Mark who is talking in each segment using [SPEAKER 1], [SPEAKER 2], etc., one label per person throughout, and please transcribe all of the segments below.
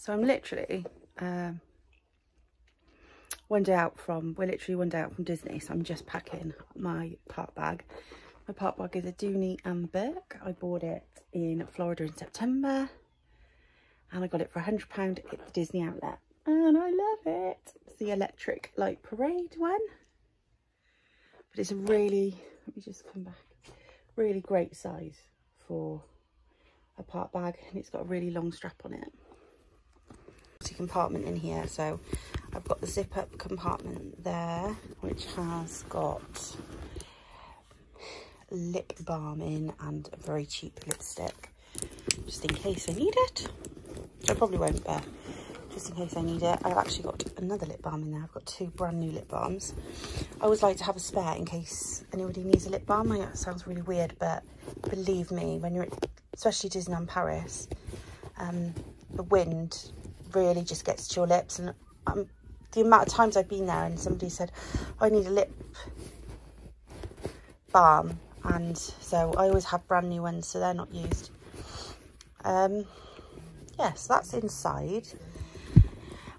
[SPEAKER 1] So I'm literally one day out from Disney, so I'm just packing my park bag. My park bag is a Dooney and Bourke. I bought it in Florida in September, and I got it for £100 at the Disney outlet, and I love it. It's the electric light parade one, but it's a really, let me just come back, really great size for a park bag, and it's got a really long strap on it. Compartment in here, so I've got the zip up compartment there, which has got lip balm in and a very cheap lipstick, just in case I need it. I probably won't, but just in case I need it. I've actually got another lip balm in there. I've got 2 brand new lip balms. I always like to have a spare in case anybody needs a lip balm. I know it sounds really weird, but believe me, when you're at, especially Disneyland Paris, the wind really just gets to your lips, and the amount of times I've been there and somebody said, oh, I need a lip balm, and so I always have brand new ones, so they're not used. Yeah, so that's inside,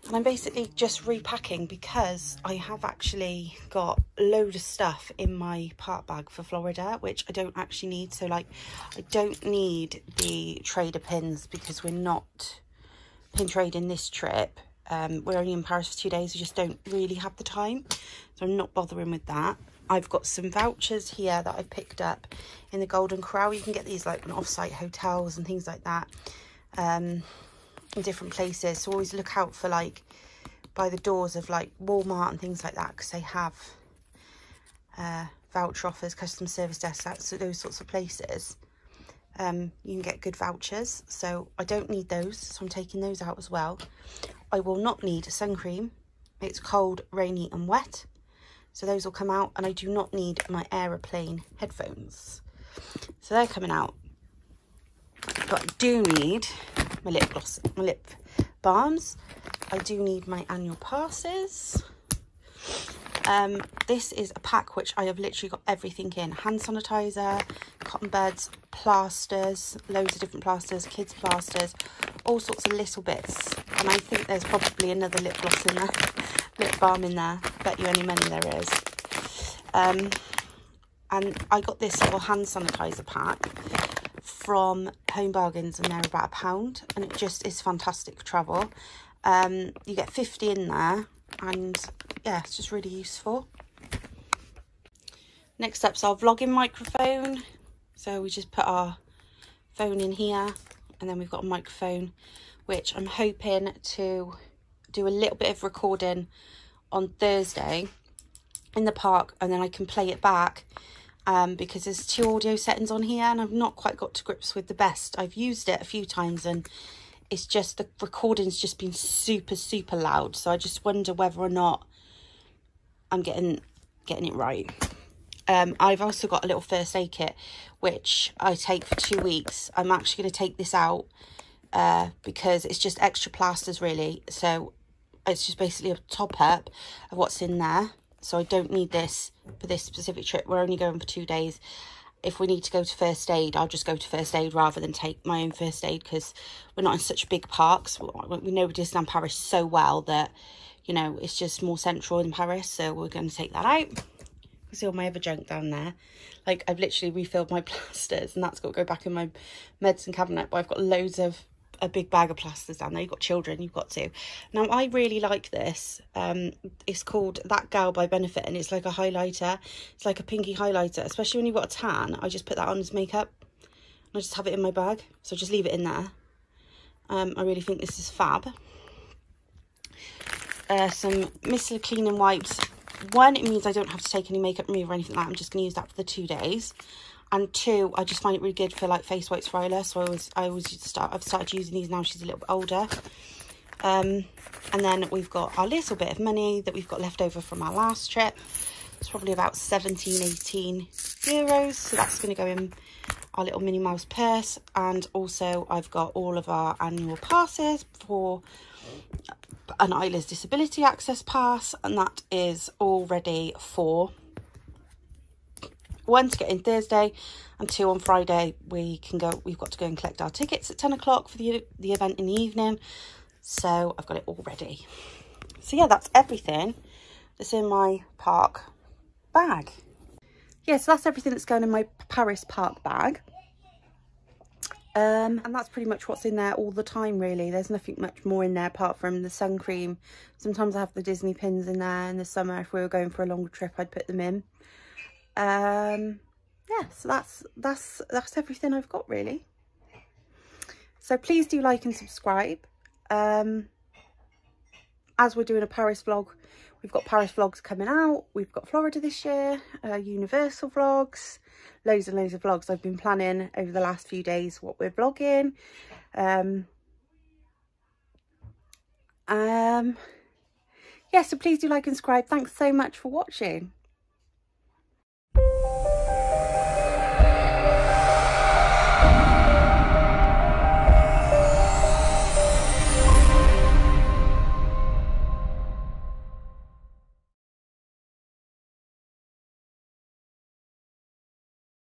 [SPEAKER 1] and I'm basically just repacking because I have actually got a load of stuff in my park bag for Florida which I don't actually need. So like, I don't need the trader pins because we're not pin trading this trip. We're only in Paris for 2 days. We just don't really have the time, so I'm not bothering with that. I've got some vouchers here that I've picked up in the Golden Corral. You can get these like in off-site hotels and things like that, in different places. So always look out for like by the doors of like Walmart and things like that, because they have voucher offers, customer service desks, so those sorts of places. You can get good vouchers, so I don't need those, so I'm taking those out as well. I will not need a sun cream. It's cold, rainy and wet, so those will come out, and I do not need my aeroplane headphones, so they're coming out. But I do need my lip gloss, my lip balms. I do need my annual passes. This is a pack which I have literally got everything in: hand sanitizer, cotton buds, plasters, loads of different plasters, kids plasters, all sorts of little bits. And I think there's probably another lip gloss in there, lip balm in there. Bet you any money there is. And I got this little hand sanitizer pack from Home Bargains, and they're about £1, and it just is fantastic for travel. You get 50 in there, and yeah, it's just really useful. Next up's our vlogging microphone. So we just put our phone in here, and then we've got a microphone which I'm hoping to do a little bit of recording on Thursday in the park, and then I can play it back, because there's 2 audio settings on here and I've not quite got to grips with the best. I've used it a few times and it's just, the recording's just been super loud, so I just wonder whether or not I'm getting it right. I've also got a little first aid kit which I take for 2 weeks. I'm actually going to take this out because it's just extra plasters really, so it's just basically a top up of what's in there. So I don't need this for this specific trip. We're only going for 2 days. If we need to go to first aid, I'll just go to first aid rather than take my own first aid, because we're not in such big parks. We know Disneyland Paris so well that, you know, it's just more central in Paris, so we're going to take that out. You see all my other junk down there. Like, I've literally refilled my plasters, and that's got to go back in my medicine cabinet, but I've got loads of a big bag of plasters down there. You've got children, you've got to. Now, I really like this. It's called That Gal by Benefit, and it's like a highlighter. It's like a pinky highlighter, especially when you've got a tan. I just put that on as makeup, and I just have it in my bag, so just leave it in there. I really think this is fab. Some micellar cleaning wipes. One, it means I don't have to take any makeup remover or anything like that. I'm just going to use that for the 2 days. And 2, I just find it really good for like face wipes for Isla, so I've started using these now she's a little bit older. And then we've got our little bit of money that we've got left over from our last trip. It's probably about 17-18 euros, so that's going to go in our little Minnie Mouse purse. And also I've got all of our annual passes for an Isla's disability access pass, and that is all ready for 1 to get in Thursday, and 2 on Friday. We've got to go and collect our tickets at 10 o'clock for the event in the evening. So I've got it all ready. So yeah, that's everything that's in my park bag. Yeah, so that's everything that's going in my Paris park bag. And that's pretty much what's in there all the time, really. There's nothing much more in there apart from the sun cream. Sometimes I have the Disney pins in there in the summer. If we were going for a longer trip, I'd put them in. Yeah, so that's everything I've got, really. So please do like and subscribe. As we're doing a Paris vlog, we've got Paris vlogs coming out. We've got Florida this year, Universal vlogs, loads and loads of vlogs. I've been planning over the last few days what we're vlogging. Yeah, so please do like and subscribe. Thanks so much for watching.